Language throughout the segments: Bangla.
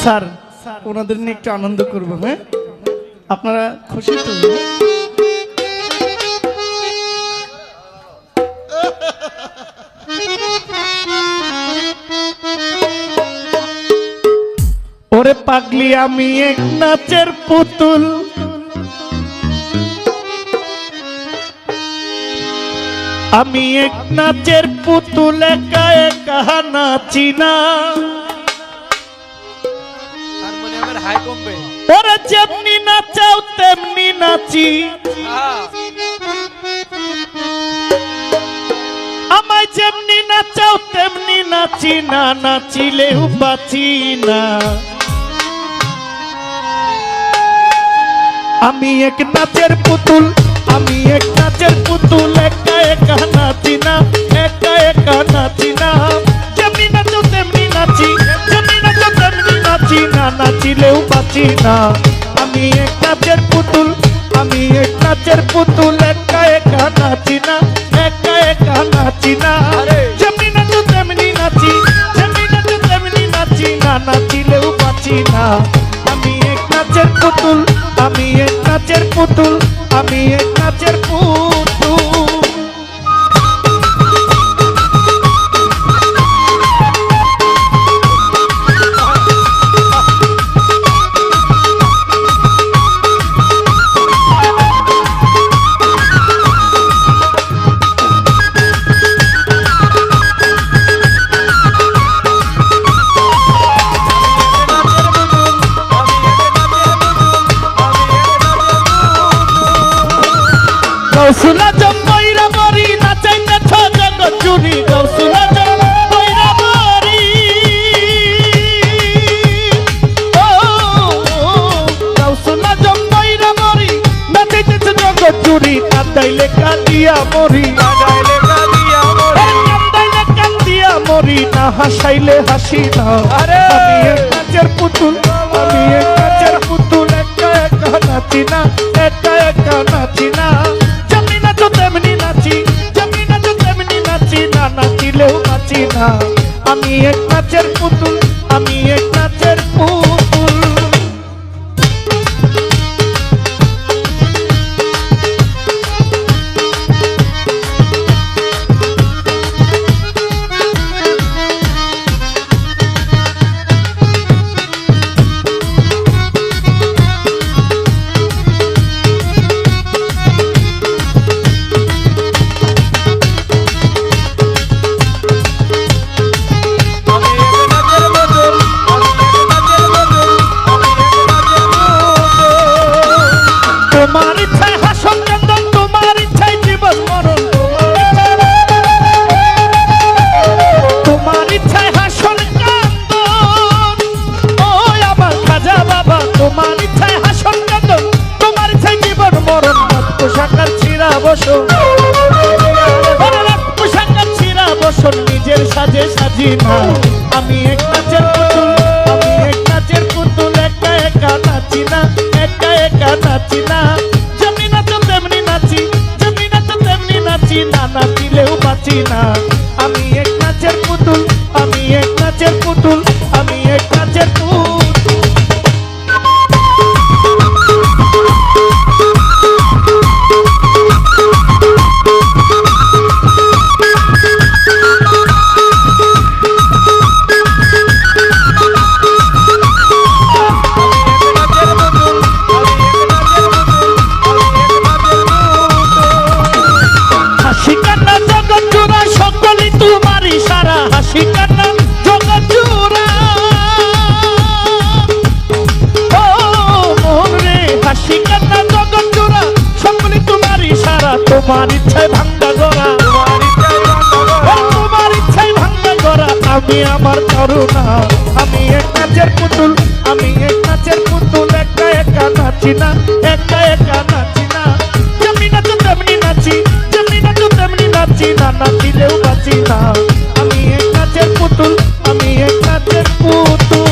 স্যার ওনাদের নিয়ে একটু আনন্দ করবো। হ্যাঁ, আপনারা খুশি তো? ওরে পাগলি আমি এক নাচের পুতুল, আমি এক নাচের পুতুল, একা একা নাচি না। ওরে যেমনি নাচাও তেমনি নাচি, আমায় যেমনি নাচাও তেমনি নাচি না, নাচিলেও বাঁচি না। আমি এক নাচের পুতুল, আমি এক নাচের পুতুল, একা একা নাচি না, একা একা নাচি না। যেমনি নাচো তেমনি নাচি, যেমনি নাচো তেমনি নাচি না, নাচিলেও বাঁচি না। আমি এক নাচের পুতুল, আমি এক নাচের পুতুল, একা একা নাচি না, একা একা নাচি না। যেমনি নাচো তেমনি নাচি, যেমনি নাচো তেমনি নাচি না, নাচিলেও বাঁচি না। আমি এক নাচের পুতুল, আমি এক নাচের পুতুল, আমি এক নাচের পুতুল। গৌসুলা জম্বইরা মরি নাচাইতেছ জগৎ জুড়ি, গৌসুলা জম্বইরা মরি, ও গৌসুলা জম্বইরা মরি নাচাইতেছ জগৎ জুড়ি। কাঁদাইলে কাঁদিয়া মরি, কাঁদাইলে কাঁদিয়া মরি, কাঁদাইলে কাঁদিয়া মরি, না হাসাইলে হাসি না। আমি এক নাচের পুতুল, আমি এক নাচের পুতুল, একা একা নাচি না, একা একা নাচি না। তেমনি নাচি, যেমনি নাচো তেমনি নাচি না, নাচিলেও বাঁচি না। আমি এক নাচের পুতুল, আমি এক নাচের পুতুল। তোমার ইচ্ছায় হাসন কান্দন, তোমার ইচ্ছায় জীবন মরণ, তোমার ইচ্ছায় হাসন কান্দন, ও আমার খাজা বাবা। তোমার ইচ্ছায় হাসন কান্দন, তোমার ইচ্ছায় জীবন মরণ। পোশাকার ছিঁড়া বসন, পোশাকার ছিঁড়া বসন, নিজের সাজে সাজি না। আমি এক নাচের পুতুল, আমি এক নাচের পুতুল, একা একা নাচি না, একা একা নাচি না। যেমনি নাচো তেমনি নাচি, যেমনি নাচো তেমনি নাচি না, নাচিলেও বাঁচি না। আমি এক নাচের পুতুল, আমি এক নাচের পুতুল, আমি এক নাচের পুতুল। হাসি কান্না জগৎ জোড়া, সকলই তোমার ইশারা। হাসি কান্না জগৎ জোড়া, ও মোহন রে, হাসি কান্না জগৎ জোড়া, সকলই তোমার ইশারা। তোমার ইচ্ছায় ভাঙ্গা গড়া, তোমার ইচ্ছায় ভাঙ্গা গড়া। আমি আমার করুণা, আমি এক নাচের পুতুল, আমি এক নাচের পুতুল, একা একা নাচি না, একা একা নাচি না। যেমনি নাচো তেমনি নাচি, যেমনি নাচো তেমনি নাচি না, নাচিলেও বাঁচি না। আমি এক নাচের পুতুল, আমি এক নাচের পুতুল।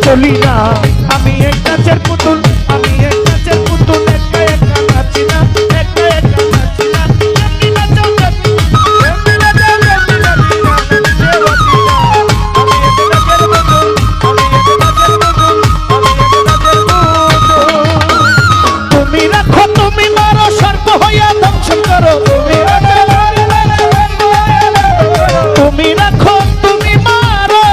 চলি না। আমি এক নাচের পুতুল, আমি এক নাচের পুতুল, একা একা নাচি না, একা একা নাচি না। যেমনি নাচো তেমনি, যেমনি নাচো তেমনি নাচি না, নাচতে বাঁচি না। আমি এক নাচের পুতুল, আমি এক নাচের পুতুল, আমি এক নাচের পুতুল। তুমি রাখো তুমি মারো সর্প হইয়া দংশন করো, তুমি তুমি রাখো তুমি মারো,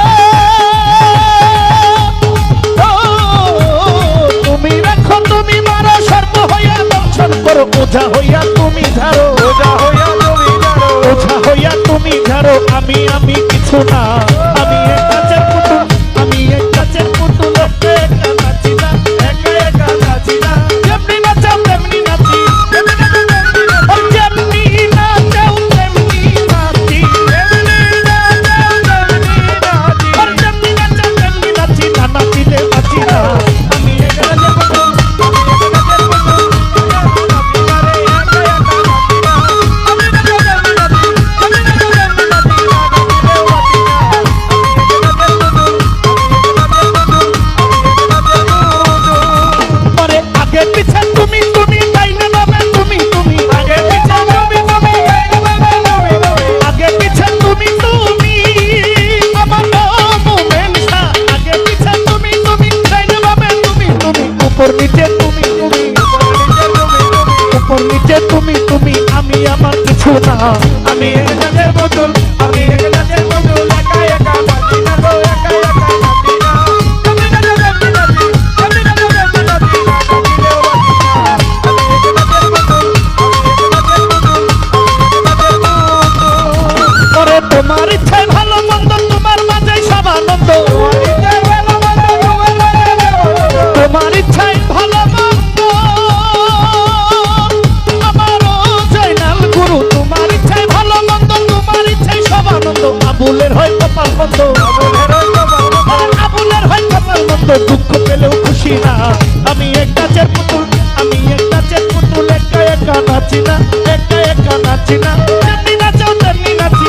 তুমি রাখো তুমি মারো সর্প হইয়া দংশন করো। ওঝা হইয়া তুমি ঝাড়ো, ওঝা হইয়া তুমি ঝাড়ো, ওঝা হইয়া তুমি ঝাড়ো। আমি কিছু না, আমি এক নাচের পুতুল, আমি এক নাচের পুতুল, একা একা নাচি না, একা একা নাচি না। যেমনি নাচাও তেমনি নাচি, যেমনি নাচাও তেমনি নাচি, যেমনি নাচাও তেমনি নাচি, যেমনি নাচাও তেমনি নাচি, যেমনি নাচাও তেমনি নাচি। না নাচিলে বাঁচি না। আমি এক নাচের পুতুল, আমি এক নাচের পুতুল, একা নাচি না রে, একা একা নাচি না। আমি নাচাও তেমনি নাচি, যেমনি নাচাও তেমনি নাচি, না নাচিলেও বাঁচি না। আমি এক নাচের পুতুল, আমি এক নাচের পুতুল, পরে আগে পিছে তুমি তুমি ডাইনে বামে তুমি তুমি, আগে পিছে তুমি তুমি ডাইনে বামে তুমি তুমি, আগে পিছে তুমি তুমি আমার মুভমেন্ট না। আগে পিছে তুমি তুমি ডাইনে বামে তুমি তুমি, উপর নিচে তুমি তুমি, উপর নিচে তুমি তুমি। আমি আমার কিছু না। আমি এক নাচের পুতুল, আমি এক নাচের পুতুল, একা একা নাচি না গো, একা একা নাচি না। যেমনি নাচো তেমনি নাচি, যেমনি নাচো তেমনি নাচি, না নাচিলেও বাঁচি না। আমি এক নাচের পুতুল, আমি এক নাচের পুতুল, আমি এক নাচের পুতুল। পরে তোমার ইচ্ছায় ভালো মন্দ তোমার মাঝে সব আনন্দ, তোমার ইচ্ছায় ভালো মন্দ আমারও জয়নাল গুরু। তোমার ইচ্ছায় ভালো মন্দ, তোমার ইচ্ছায় সব আনন্দ। আবুলের হয় কপাল মন্দ, আবুলের হয় কপাল মন্দ, দুঃখ পেলেও খুশি না। আমি এক নাচের পুতুল, আমি এক নাচের পুতুল, একা একা নাচি না, একা একা নাচি না। যেমনি নাচাও তেমনি নাচি,